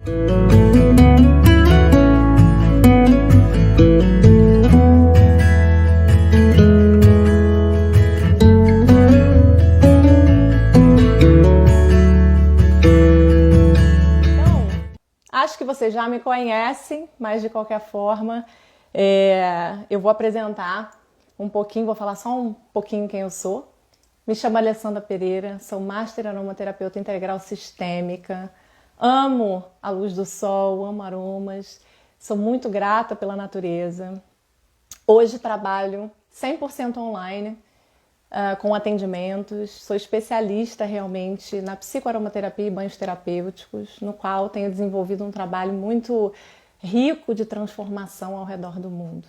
Acho que vocês já me conhecem, mas de qualquer forma, eu vou apresentar um pouquinho, vou falar só um pouquinho quem eu sou. Me chamo Alessandra Pereira, sou Master Aromaterapeuta Integral Sistêmica, amo a luz do sol, amo aromas, sou muito grata pela natureza. Hoje trabalho 100% online, com atendimentos, sou especialista realmente na psicoaromaterapia e banhos terapêuticos, no qual tenho desenvolvido um trabalho muito rico de transformação ao redor do mundo.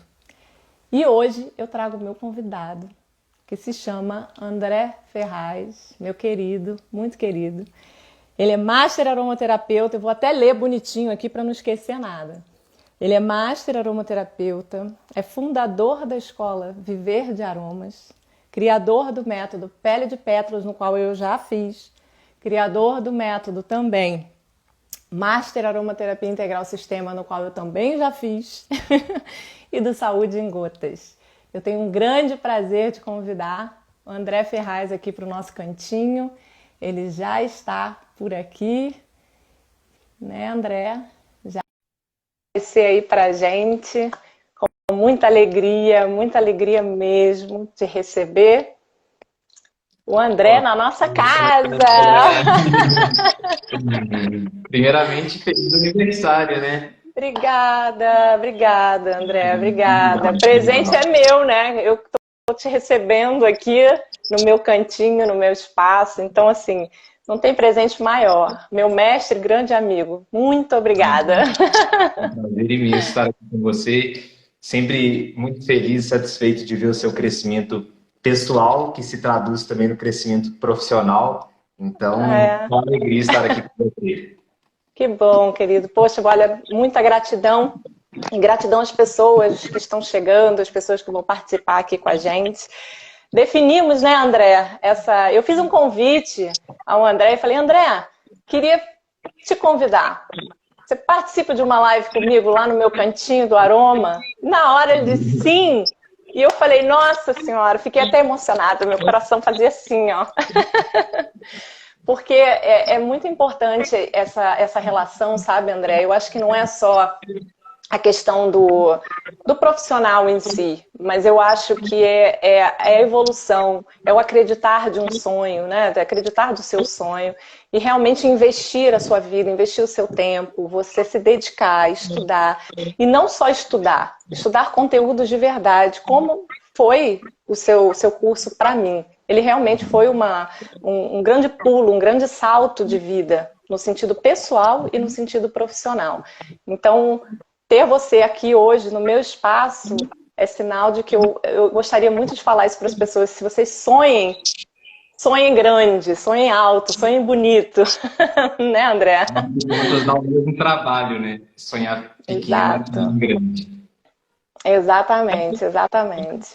E hoje eu trago o meu convidado, que se chama André Ferraz, meu querido, muito querido. Ele é Master Aromaterapeuta, eu vou até ler bonitinho aqui para não esquecer nada. Ele é Master Aromaterapeuta, é fundador da escola Viver de Aromas, criador do método Pele de Pétalas, no qual eu já fiz, criador do método também Master Aromaterapia Integral Sistema, no qual eu também já fiz, e do Saúde em Gotas. Eu tenho um grande prazer de convidar o André Ferraz aqui para o nosso cantinho. Ele já está por aqui, né, André? Já vai ser aí para a gente. Muita alegria mesmo de receber o André na nossa casa. Primeiramente, feliz aniversário, né? Obrigada, André, obrigada. O presente é meu, né? Eu estou te recebendo aqui no meu cantinho, no meu espaço. Então, assim, não tem presente maior. Meu mestre, grande amigo, muito obrigada. É um prazer imenso estar aqui com você. Sempre muito feliz e satisfeito de ver o seu crescimento pessoal, que se traduz também no crescimento profissional. Então, uma alegria estar aqui com você. Que bom, querido. Poxa, olha, muita gratidão. E gratidão às pessoas que estão chegando, às pessoas que vão participar aqui com a gente. Definimos, né, André? Eu fiz um convite ao André e falei, André, queria te convidar. Você participa de uma live comigo lá no meu cantinho do aroma? Na hora ele disse sim. E eu falei, nossa senhora, fiquei até emocionada. Meu coração fazia assim, ó. Porque é muito importante essa relação, sabe, André? Eu acho que não é só a questão do profissional em si, mas eu acho que é a evolução, é o acreditar de um sonho, né? Acreditar do seu sonho e realmente investir a sua vida, investir o seu tempo, você se dedicar, estudar. E não só estudar conteúdos de verdade, como foi o seu curso para mim. Ele realmente foi um grande pulo, um grande salto de vida, no sentido pessoal e no sentido profissional. Então, ter você aqui hoje no meu espaço é sinal de que eu gostaria muito de falar isso para as pessoas. Se vocês sonhem grande, sonhem alto, sonhem bonito. Né, André? Vamos dar o mesmo trabalho, né? Sonhar pequeno e grande. Exatamente.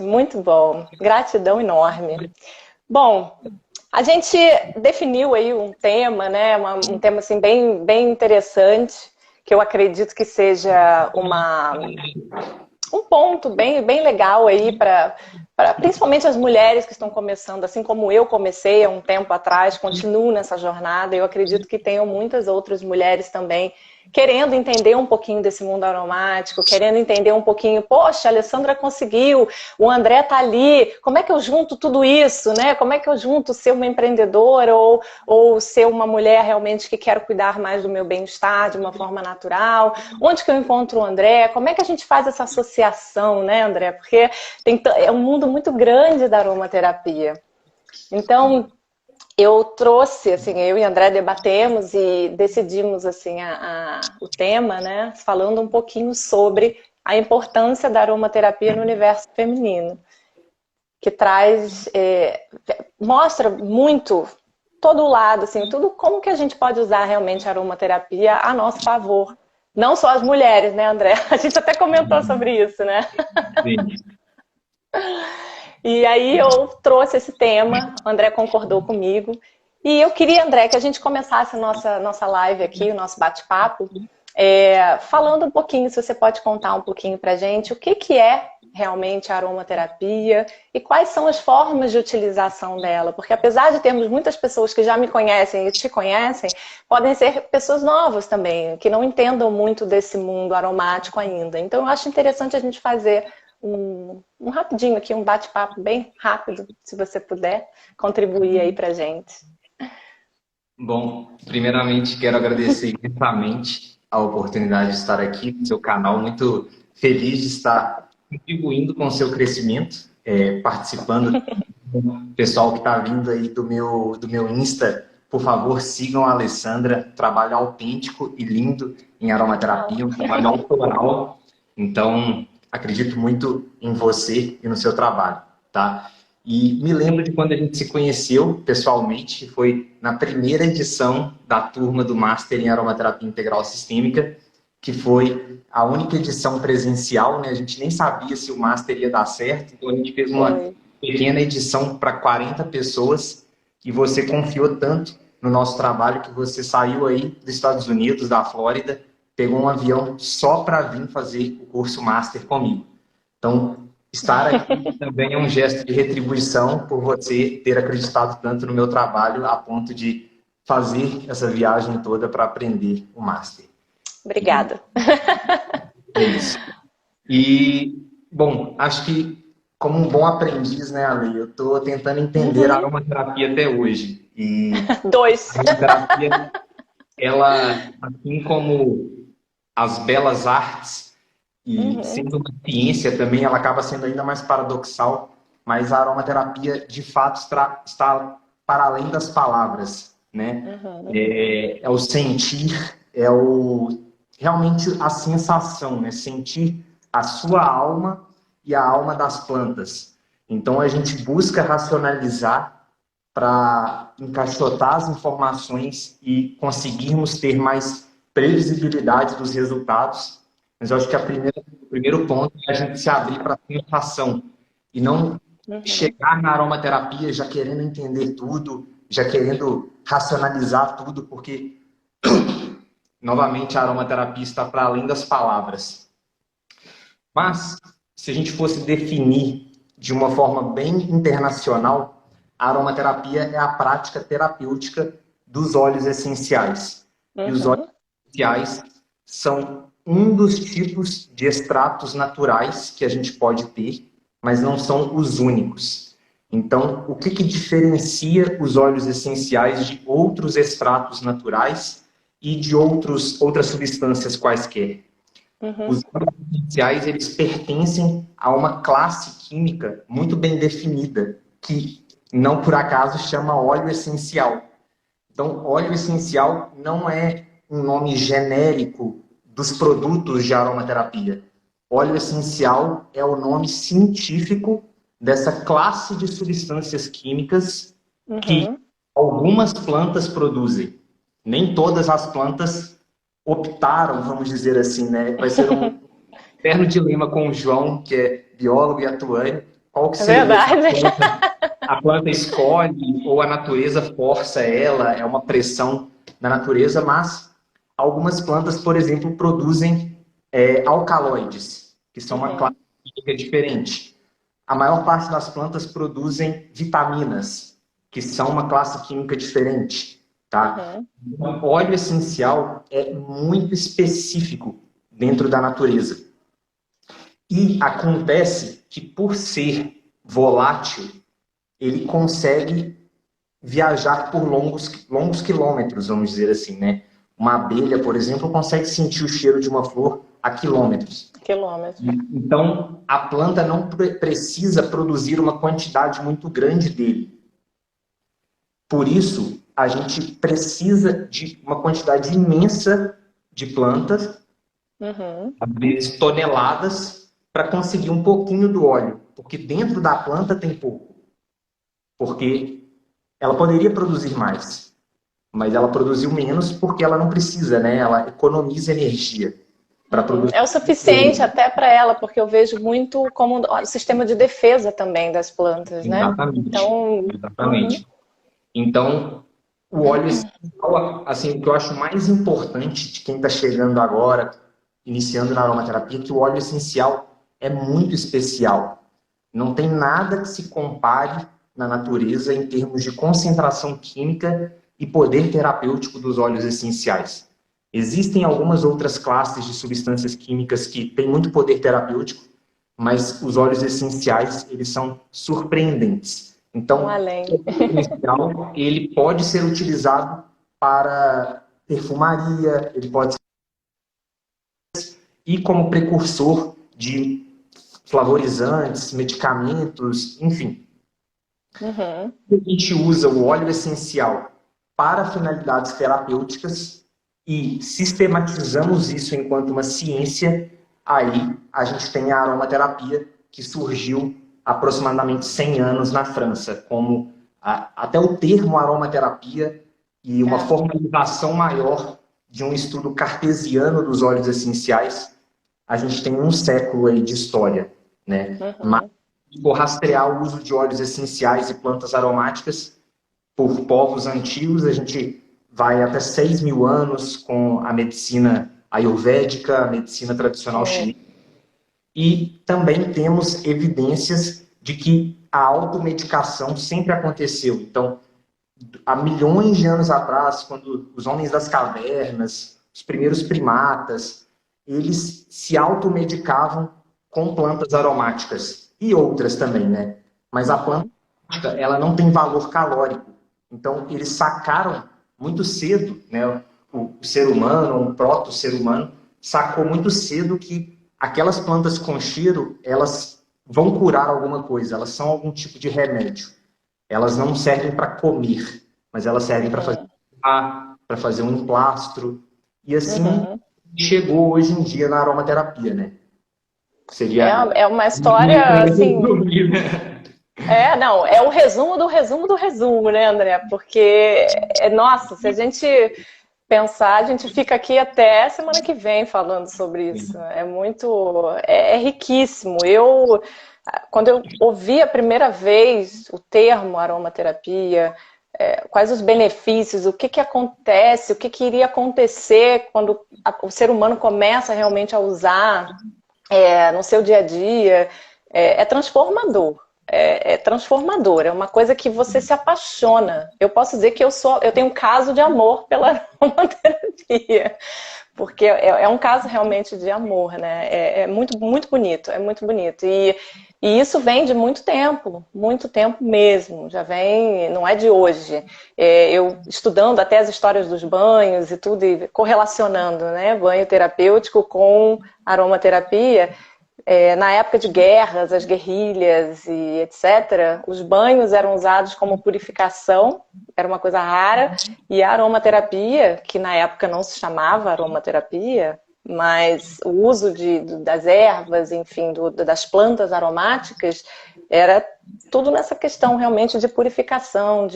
Muito bom. Gratidão enorme. Bom, a gente definiu aí um tema, né? Um tema assim, bem interessante, que eu acredito que seja um ponto bem legal aí para principalmente as mulheres que estão começando, assim como eu comecei há um tempo atrás, continuo nessa jornada. Eu acredito que tenham muitas outras mulheres também querendo entender um pouquinho desse mundo aromático, querendo entender um pouquinho, poxa, a Alessandra conseguiu, o André tá ali, como é que eu junto tudo isso, né? Como é que eu junto ser uma empreendedora ou ser uma mulher realmente que quero cuidar mais do meu bem-estar de uma forma natural? Onde que eu encontro o André? Como é que a gente faz essa associação, né, André? Porque é um mundo muito grande da aromaterapia. Então, eu trouxe, assim, eu e André debatemos e decidimos, assim, o tema, né, falando um pouquinho sobre a importância da aromaterapia no universo feminino, que mostra muito todo o lado, assim, tudo como que a gente pode usar realmente a aromaterapia a nosso favor. Não só as mulheres, né, André? A gente até comentou sobre isso, né? Sim. E aí eu trouxe esse tema, o André concordou comigo, E eu queria, André, que a gente começasse a nossa live aqui, o nosso bate-papo, falando um pouquinho, se você pode contar um pouquinho pra gente, o que que é realmente a aromaterapia e quais são as formas de utilização dela. Porque apesar de termos muitas pessoas que já me conhecem e te conhecem, podem ser pessoas novas também, que não entendam muito desse mundo aromático ainda. Então eu acho interessante a gente fazer um rapidinho aqui, um bate-papo bem rápido, se você puder contribuir aí pra gente. Bom, primeiramente quero agradecer imensamente a oportunidade de estar aqui no seu canal, muito feliz de estar contribuindo com o seu crescimento, participando. O pessoal que está vindo aí do meu Insta, por favor, sigam a Alessandra, trabalho autêntico e lindo em aromaterapia, um trabalho autoral. Então, acredito muito em você e no seu trabalho, tá? E me lembro de quando a gente se conheceu pessoalmente, foi na primeira edição da turma do Master em Aromaterapia Integral Sistêmica, que foi a única edição presencial, né? A gente nem sabia se o Master ia dar certo, então a gente fez uma pequena edição para 40 pessoas e você confiou tanto no nosso trabalho que você saiu aí dos Estados Unidos, da Flórida, pegou um avião só para vir fazer o curso Master comigo. Então, estar aqui também é um gesto de retribuição por você ter acreditado tanto no meu trabalho a ponto de fazer essa viagem toda para aprender o Master. Obrigada. É isso. E, bom, acho que como um bom aprendiz, né, Ale, eu estou tentando entender a aromaterapia até hoje. E Dois. a aromaterapia, ela, assim como as belas artes, e sendo uma ciência também, ela acaba sendo ainda mais paradoxal, mas a aromaterapia, de fato, está para além das palavras, né? É o sentir, realmente a sensação, né? Sentir a sua alma e a alma das plantas. Então, a gente busca racionalizar para encaixotar as informações e conseguirmos ter mais previsibilidade dos resultados. Mas eu acho que o primeiro ponto é a gente se abrir para a sensação e não chegar na aromaterapia já querendo entender tudo, já querendo racionalizar tudo, porque, novamente, a aromaterapia está para além das palavras. Mas, se a gente fosse definir de uma forma bem internacional, a aromaterapia é a prática terapêutica dos óleos essenciais. E os óleos essenciais são um dos tipos de extratos naturais que a gente pode ter, mas não são os únicos. Então, o que diferencia os óleos essenciais de outros extratos naturais e de outras substâncias quaisquer? Os óleos essenciais, eles pertencem a uma classe química muito bem definida, que não por acaso chama óleo essencial. Então, óleo essencial não é um nome genérico dos produtos de aromaterapia. Óleo essencial é o nome científico dessa classe de substâncias químicas que algumas plantas produzem. Nem todas as plantas optaram, vamos dizer assim, né? Vai ser um eterno dilema com o João, que é biólogo e atuante. Qual que seria a planta escolhe ou a natureza força ela, é uma pressão da natureza, mas algumas plantas, por exemplo, produzem alcaloides, que são uma classe química diferente. A maior parte das plantas produzem vitaminas, que são uma classe química diferente. Tá? O óleo essencial é muito específico dentro da natureza. E acontece que, por ser volátil, ele consegue viajar por longos quilômetros, vamos dizer assim, né? Uma abelha, por exemplo, consegue sentir o cheiro de uma flor a quilômetros. Então, a planta não precisa produzir uma quantidade muito grande dele. Por isso, a gente precisa de uma quantidade imensa de plantas, às vezes toneladas, para conseguir um pouquinho do óleo. Porque dentro da planta tem pouco. Porque ela poderia produzir mais, mas ela produziu menos porque ela não precisa, né? Ela economiza energia para produzir. É o suficiente até para ela, porque eu vejo muito como o sistema de defesa também das plantas, né? Exatamente. Então, O óleo essencial, assim, o que eu acho mais importante de quem está chegando agora, iniciando na aromaterapia, é que o óleo essencial é muito especial. Não tem nada que se compare na natureza em termos de concentração química e poder terapêutico dos óleos essenciais. Existem algumas outras classes de substâncias químicas que têm muito poder terapêutico, mas os óleos essenciais, eles são surpreendentes. Um Então, além. o essencial, ele pode ser utilizado para perfumaria, ele pode ir como precursor de flavorizantes, medicamentos, enfim. Uhum. A gente usa o óleo essencial para finalidades terapêuticas e sistematizamos isso enquanto uma ciência, aí a gente tem a aromaterapia que surgiu há aproximadamente 100 anos na França, como até o termo aromaterapia e uma formalização maior de um estudo cartesiano dos óleos essenciais, a gente tem um século aí de história, né? Mas, Uhum. se for rastrear o uso de óleos essenciais e plantas aromáticas por povos antigos, a gente vai até 6.000 anos com a medicina ayurvédica, a medicina tradicional chinesa. E também temos evidências de que a automedicação sempre aconteceu. Então, há milhões de anos atrás, quando os homens das cavernas, os primeiros primatas, eles se automedicavam com plantas aromáticas e outras também, né? Mas a planta aromática, ela não tem valor calórico. Então, eles sacaram muito cedo, né? O ser humano, o proto-ser humano, sacou muito cedo que aquelas plantas com cheiro, elas vão curar alguma coisa, elas são algum tipo de remédio. Elas não servem para comer, mas elas servem para fazer para fazer um emplastro. E assim Uhum. chegou hoje em dia na aromaterapia, né? Seria É uma história, assim, resumir, né? não, é o resumo do resumo do resumo, né, André? Porque, nossa, se a gente pensar, a gente fica aqui até semana que vem falando sobre isso. É muito, é riquíssimo. Quando eu ouvi a primeira vez o termo aromaterapia, quais os benefícios, o que que acontece, o que que iria acontecer quando o ser humano começa realmente a usar no seu dia a dia, é transformador. É transformador, é uma coisa que você se apaixona. Eu posso dizer que eu tenho um caso de amor pela aromaterapia, porque é um caso realmente de amor, né? É muito, muito bonito, é muito bonito. E isso vem de muito tempo mesmo, já vem, não é de hoje. Eu estudando até as histórias dos banhos e tudo, e correlacionando, né? Banho terapêutico com aromaterapia. Na época de guerras, as guerrilhas e etc., os banhos eram usados como purificação, era uma coisa rara, e a aromaterapia, que na época não se chamava aromaterapia, mas o uso das ervas, enfim, das plantas aromáticas, era tudo nessa questão realmente de purificação,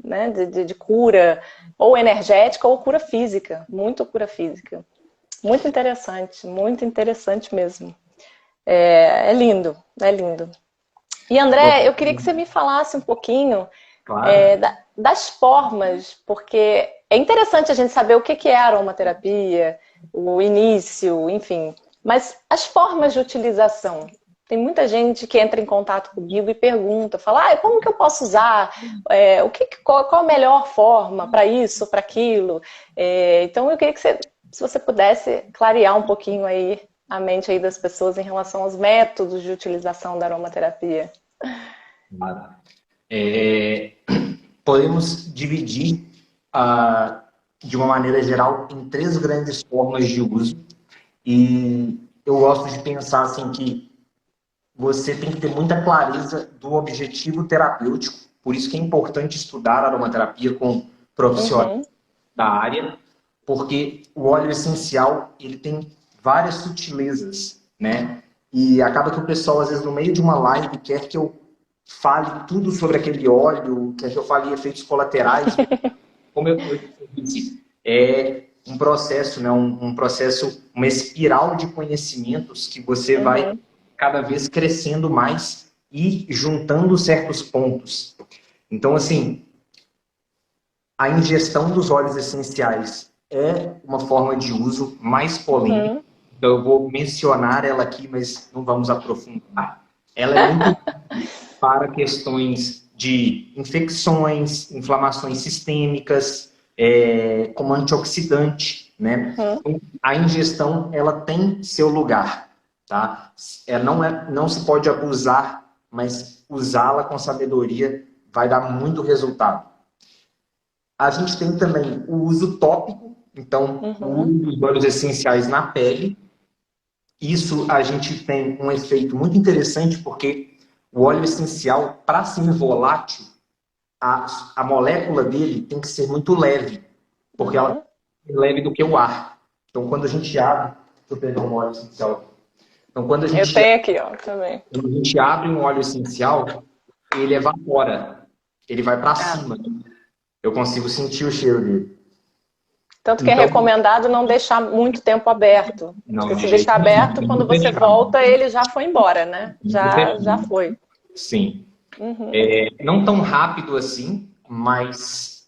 né, de cura, ou energética ou cura física, muito cura física. Muito interessante mesmo. É lindo, é lindo. E André, eu queria que você me falasse um pouquinho Claro. das formas, porque é interessante a gente saber o que é aromaterapia, o início, enfim, mas as formas de utilização. Tem muita gente que entra em contato comigo e pergunta, fala, como que eu posso usar? Qual a melhor forma para isso, para aquilo? Então eu queria que se você pudesse clarear um pouquinho aí a mente aí das pessoas em relação aos métodos de utilização da aromaterapia. Claro. Podemos dividir de uma maneira geral em três grandes formas de uso. E eu gosto de pensar assim que você tem que ter muita clareza do objetivo terapêutico. Por isso que é importante estudar aromaterapia com profissionais da área, porque o óleo essencial ele tem várias sutilezas, né? E acaba que o pessoal, às vezes, no meio de uma live, quer que eu fale tudo sobre aquele óleo, quer que eu fale efeitos colaterais. Como eu disse, é um processo, né? Um processo, uma espiral de conhecimentos que você vai cada vez crescendo mais e juntando certos pontos. Então, assim, A ingestão dos óleos essenciais é uma forma de uso mais polêmica. Então, eu vou mencionar ela aqui, mas não vamos aprofundar. Ela é muito para questões de infecções, inflamações sistêmicas, como antioxidante, né? Então, a ingestão, ela tem seu lugar, tá? Não se pode abusar, mas usá-la com sabedoria vai dar muito resultado. A gente tem também o uso tópico, então, o uso dos óleos essenciais na pele. Isso a gente tem um efeito muito interessante, porque o óleo essencial, para ser volátil, a molécula dele tem que ser muito leve, porque ela é mais leve do que o ar. Então, quando a gente abre... Deixa eu pegar um óleo essencial. Então, quando a gente, eu tenho aqui, ó, também. Quando a gente abre um óleo essencial, ele evapora. Ele vai para cima. Eu consigo sentir o cheiro dele. Tanto que é recomendado não deixar muito tempo aberto. Porque se deixar aberto, quando você volta, ele já foi embora, né? Já foi. Sim. Não tão rápido assim, mas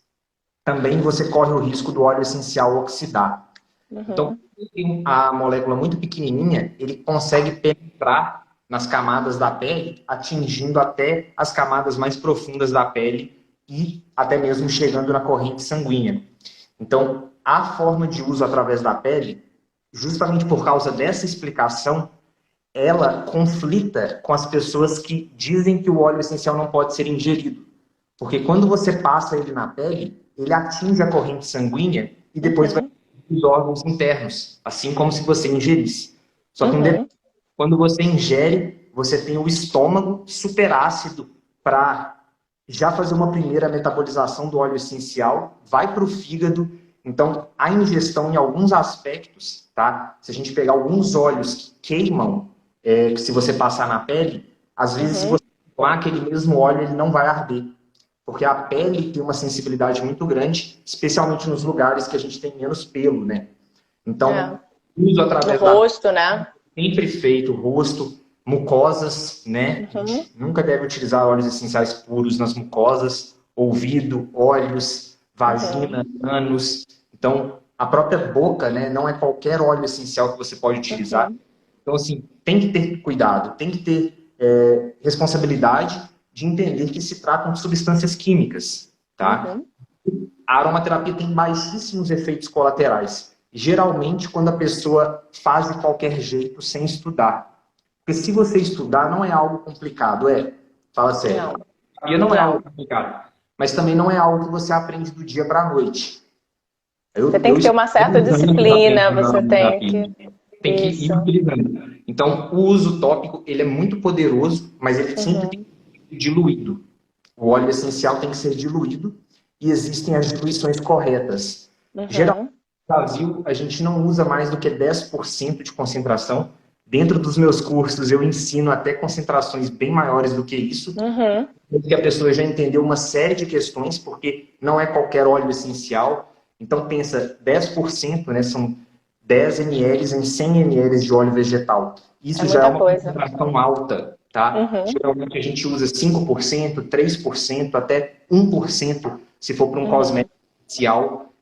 também você corre o risco do óleo essencial oxidar. Então, a molécula muito pequenininha, ele consegue penetrar nas camadas da pele, atingindo até as camadas mais profundas da pele e até mesmo chegando na corrente sanguínea. Então, a forma de uso através da pele, justamente por causa dessa explicação, ela conflita com as pessoas que dizem que o óleo essencial não pode ser ingerido. Porque quando você passa ele na pele, ele atinge a corrente sanguínea e depois vai para os órgãos internos, assim como se você ingerisse. Só que quando você ingere, você tem o estômago superácido para já fazer uma primeira metabolização do óleo essencial, vai para o fígado. Então, a ingestão em alguns aspectos, tá? Se a gente pegar alguns óleos que queimam, se você passar na pele, às vezes se você tomar aquele mesmo óleo, ele não vai arder. Porque a pele tem uma sensibilidade muito grande, especialmente nos lugares que a gente tem menos pelo, né? Então, uso através do rosto, né? Sempre feito, rosto, mucosas, né? A gente nunca deve utilizar óleos essenciais puros nas mucosas, ouvido, olhos, vagina, ânus. Então, a própria boca, né? Não é qualquer óleo essencial que você pode utilizar. Então, assim, tem que ter cuidado, tem que ter responsabilidade de entender que se tratam de substâncias químicas, tá? A aromaterapia tem baixíssimos efeitos colaterais. Geralmente, quando a pessoa faz de qualquer jeito, sem estudar. Porque se você estudar, não é algo complicado, fala sério. Não é algo complicado. Mas também não é algo que você aprende do dia para a noite. Você tem que ter uma certa disciplina, você tem que... Tem que ir utilizando. Então, o uso tópico, ele é muito poderoso, mas ele sempre tem que ser diluído. O óleo essencial tem que ser diluído e existem as diluições corretas. Geralmente, no Brasil, a gente não usa mais do que 10% de concentração. Dentro dos meus cursos, eu ensino até concentrações bem maiores do que isso. Porque a pessoa já entendeu uma série de questões, porque não é qualquer óleo essencial. Então, pensa, 10%, né, são 10 ml em 100 ml de óleo vegetal. Isso já é uma concentração alta, tá? Geralmente a gente usa 5%, 3%, até 1%, se for para um cosmético essencial,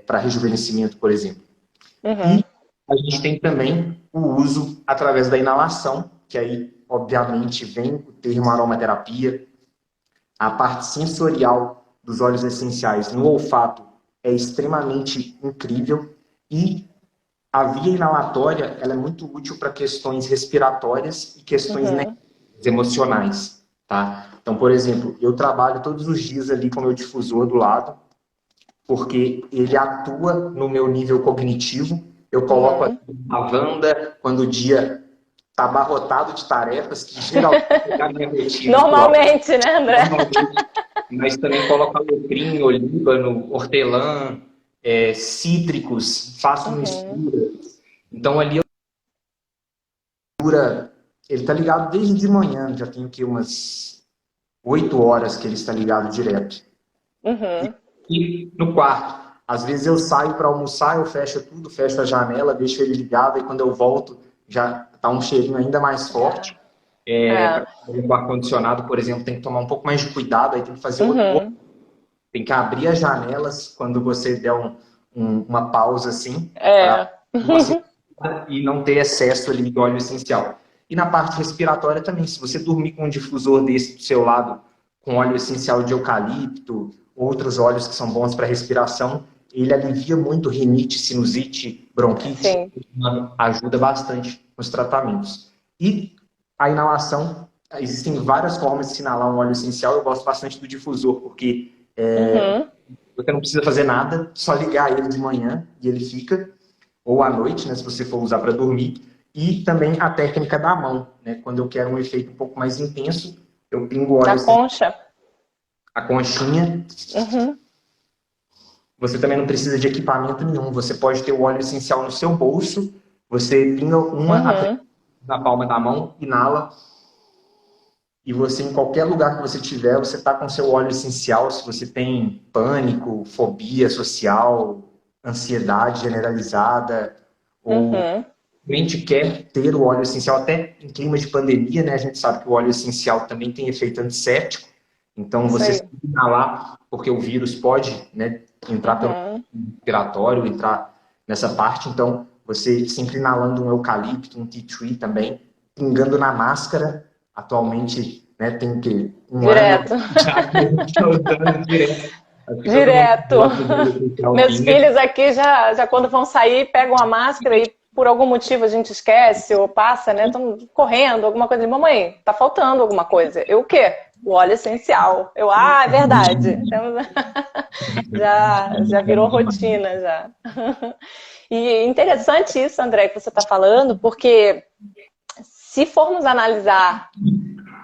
para rejuvenescimento, por exemplo. E a gente tem também o uso através da inalação, que aí, obviamente, vem o termo aromaterapia. A parte sensorial dos óleos essenciais no olfato é extremamente incrível e a via inalatória ela é muito útil para questões respiratórias e questões emocionais, tá? Então, por exemplo, eu trabalho todos os dias ali com o meu difusor do lado, porque ele atua no meu nível cognitivo. Eu coloco a lavanda quando o dia está abarrotado de tarefas, que geralmente é minha rotina. Normalmente, né, André? Mas também coloco alecrim, olíbano, hortelã, cítricos, faço misturas. Então ali ele está ligado desde de manhã, já tenho aqui umas 8 horas que ele está ligado direto. E no quarto, às vezes eu saio para almoçar, eu fecho tudo, fecho a janela, deixo ele ligado, e quando eu volto já está um cheirinho ainda mais forte. O ar-condicionado, por exemplo, tem que tomar um pouco mais de cuidado, aí tem que fazer tem que abrir as janelas quando você der uma pausa assim, É. e não ter excesso ali de óleo essencial. E na parte respiratória também, se você dormir com um difusor desse do seu lado, com óleo essencial de eucalipto, outros óleos que são bons para respiração, ele alivia muito rinite, sinusite, bronquite, Sim. ajuda bastante nos tratamentos. E a inalação, existem várias formas de se inalar um óleo essencial, eu gosto bastante do difusor, porque você não precisa fazer nada, só ligar ele de manhã e ele fica, ou à noite, né, se você for usar para dormir. E também a técnica da mão, né? Quando eu quero um efeito um pouco mais intenso, eu pingo óleo A concha. a conchinha. Você também não precisa de equipamento nenhum. Você pode ter o óleo essencial no seu bolso. Você pinga uma na palma da mão, inala. E você, em qualquer lugar que você tiver, você está com seu óleo essencial. Se você tem pânico, fobia social, ansiedade generalizada, ou realmente quer ter o óleo essencial, até em clima de pandemia, né? A gente sabe que o óleo essencial também tem efeito antisséptico. Então, você se inalar, porque o vírus pode, né, entrar pelo respiratório, entrar nessa parte. Então, você sempre inalando um eucalipto, um tea tree também, pingando na máscara. Atualmente, né, tem que Direto. Direto. Meus filhos aqui já quando vão sair, pegam a máscara e por algum motivo a gente esquece ou passa, né? Estão correndo, alguma coisa. Mamãe, tá faltando alguma coisa. Eu o quê? O óleo essencial. É verdade. Já virou rotina, já. E interessante isso, André, que você está falando, porque se formos analisar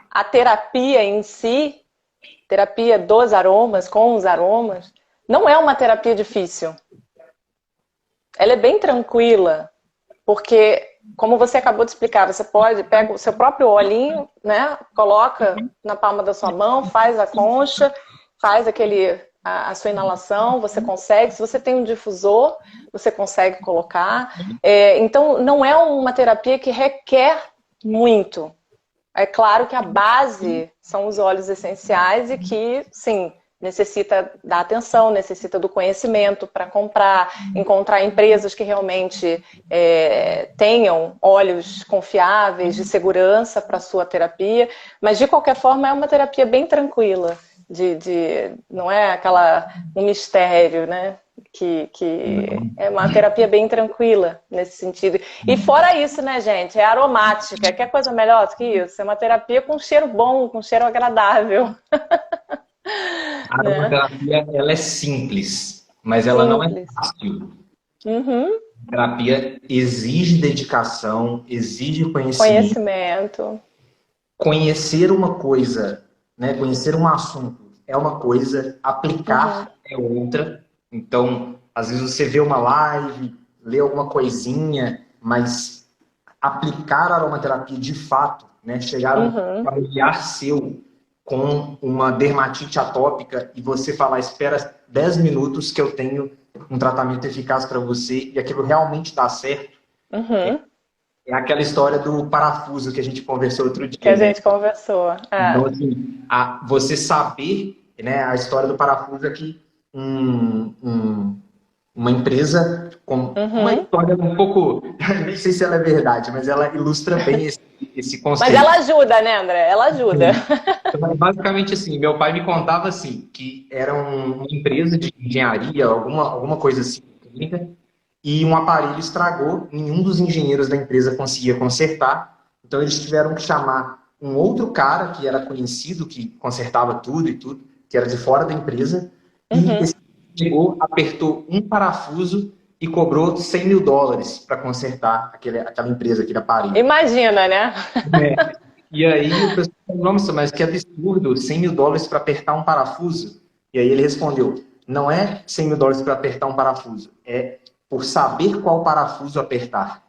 a terapia em si, terapia dos aromas, com os aromas, não é uma terapia difícil. Ela é bem tranquila, porque, como você acabou de explicar, você pega o seu próprio olhinho, né, coloca na palma da sua mão, faz a concha, faz a sua inalação, você consegue. Se você tem um difusor, você consegue colocar. Então, não é uma terapia que requer muito. É claro que a base são os óleos essenciais e que, sim, necessita da atenção, necessita do conhecimento para comprar, encontrar empresas que realmente tenham óleos confiáveis, de segurança para a sua terapia. Mas, de qualquer forma, é uma terapia bem tranquila. Não é um mistério, né? Que é uma terapia bem tranquila nesse sentido. E fora isso, né, gente? É aromática. Quer coisa melhor do que isso? É uma terapia com cheiro bom, com cheiro agradável. A aromaterapia, ela é simples, mas ela não é fácil. A terapia exige dedicação, exige conhecimento. Conhecer uma coisa, né? Conhecer um assunto é uma coisa, aplicar é outra. Então, às vezes você vê uma live, lê alguma coisinha, mas aplicar a aromaterapia de fato, né? Chegar um familiar seu com uma dermatite atópica e você falar, espera 10 minutos que eu tenho um tratamento eficaz para você e aquilo realmente dá certo. É aquela história do parafuso que a gente conversou outro dia. Que a gente conversou. Então, assim, você saber, né, a história do parafuso é que uma empresa com uma história um pouco, nem sei se ela é verdade, mas ela ilustra bem esse conceito. Mas ela ajuda, né, André? Ela ajuda. Então, basicamente assim, meu pai me contava assim, que era uma empresa de engenharia, alguma coisa assim, e um aparelho estragou, nenhum dos engenheiros da empresa conseguia consertar, então eles tiveram que chamar um outro cara que era conhecido, que consertava tudo e tudo, que era de fora da empresa, e esse chegou, apertou um parafuso e cobrou $100 mil para consertar aquela empresa, aquele aparelho. Imagina, né? E aí o pessoal falou, nossa, mas que absurdo, $100 mil para apertar um parafuso. E aí ele respondeu, não é $100 mil para apertar um parafuso, é por saber qual parafuso apertar.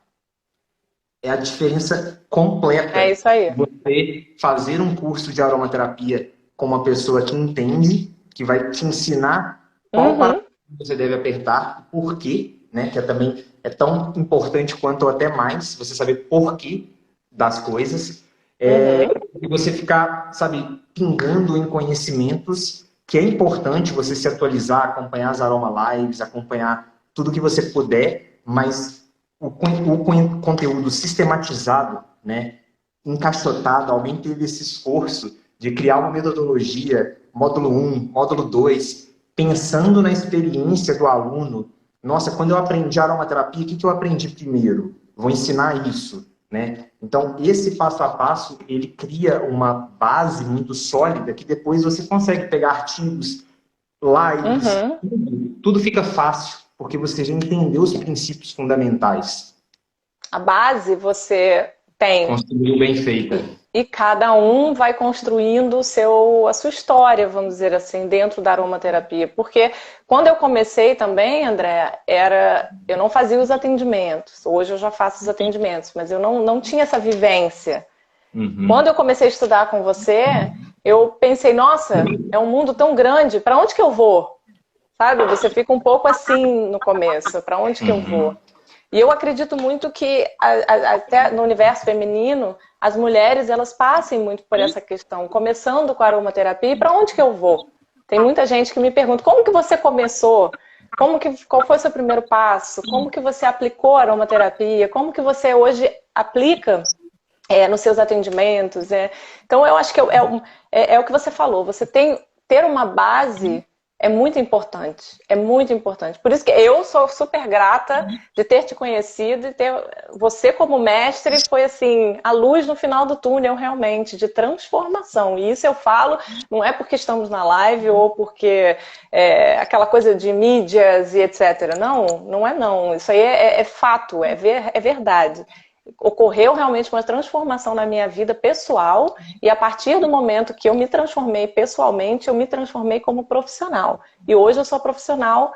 É a diferença completa. É isso aí. Você fazer um curso de aromaterapia com uma pessoa que entende, que vai te ensinar qual parafuso você deve apertar, por quê, né? Que também é tão importante quanto até mais, você saber porquê das coisas. E você ficar, sabe, pingando em conhecimentos que é importante você se atualizar, acompanhar as Aroma Lives, acompanhar tudo que você puder, mas o conteúdo sistematizado, né, encaixotado, alguém teve esse esforço de criar uma metodologia, módulo 1, módulo 2, pensando na experiência do aluno. Nossa, quando eu aprendi aromaterapia, o que eu aprendi primeiro? Vou ensinar isso, né? Então, esse passo a passo, ele cria uma base muito sólida que depois você consegue pegar artigos, lives, tudo fica fácil, porque você já entendeu os princípios fundamentais. A base você tem. Construiu bem feita. E cada um vai construindo a sua história, vamos dizer assim, dentro da aromaterapia. Porque quando eu comecei também, André, eu não fazia os atendimentos. Hoje eu já faço os atendimentos, mas eu não tinha essa vivência. Quando eu comecei a estudar com você, eu pensei, nossa, é um mundo tão grande, para onde que eu vou? Sabe? Você fica um pouco assim no começo, para onde que eu vou? E eu acredito muito que até no universo feminino, as mulheres elas passem muito por essa questão, começando com a aromaterapia, e para onde que eu vou? Tem muita gente que me pergunta, como que você começou? Qual foi o seu primeiro passo? Como que você aplicou a aromaterapia? Como que você hoje aplica nos seus atendimentos? Então eu acho que é o que você falou, você ter uma base é muito importante, é muito importante. Por isso que eu sou super grata de ter te conhecido e ter você como mestre foi assim, a luz no final do túnel realmente, de transformação. E isso eu falo, não é porque estamos na live ou porque aquela coisa de mídias e etc. Não é não. Isso aí é fato, é verdade. Ocorreu realmente uma transformação na minha vida pessoal e a partir do momento que eu me transformei pessoalmente, eu me transformei como profissional. E hoje eu sou profissional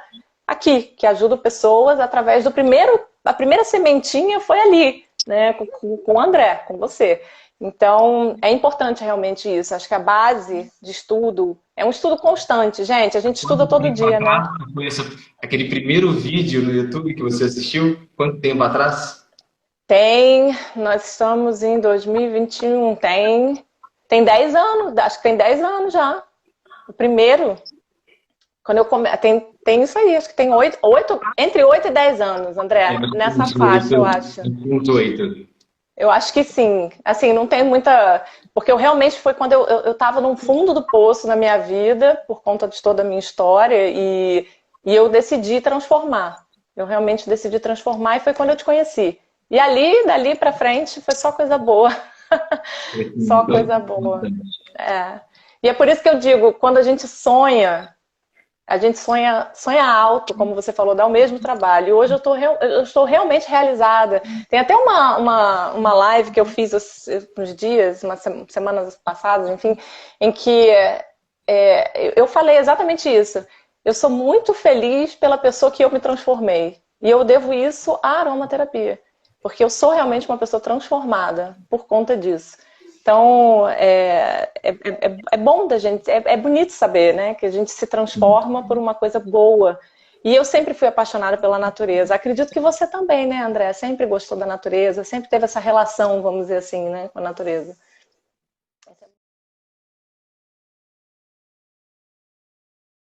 aqui, que ajudo pessoas através a primeira sementinha foi ali, né, com o André, com você. Então, é importante realmente isso. Acho que a base de estudo é um estudo constante, gente. A gente estuda todo dia, né? Aquele primeiro vídeo no YouTube que você assistiu, quanto tempo atrás? Nós estamos em 2021, tem 10 anos, acho que tem 10 anos já. O primeiro, quando eu tem isso aí, acho que tem entre 8 e 10 anos, André, nessa faixa, eu acho. 8. Eu acho que sim. Assim, não tem muita... Porque eu realmente foi quando eu estava no fundo do poço na minha vida, por conta de toda a minha história, e eu decidi transformar. Eu realmente decidi transformar e foi quando eu te conheci. E dali pra frente, foi só coisa boa. Só coisa boa. E é por isso que eu digo, quando a gente sonha alto, como você falou, dá o mesmo trabalho. E hoje eu estou realmente realizada. Tem até uma live que eu fiz uns dias, umas semanas passadas, enfim, em que eu falei exatamente isso. Eu sou muito feliz pela pessoa que eu me transformei. E eu devo isso à aromaterapia. Porque eu sou realmente uma pessoa transformada por conta disso. Então, é bom da gente, é bonito saber, né? Que a gente se transforma por uma coisa boa. E eu sempre fui apaixonada pela natureza. Acredito que você também, né, André? Sempre gostou da natureza, sempre teve essa relação, vamos dizer assim, né, com a natureza.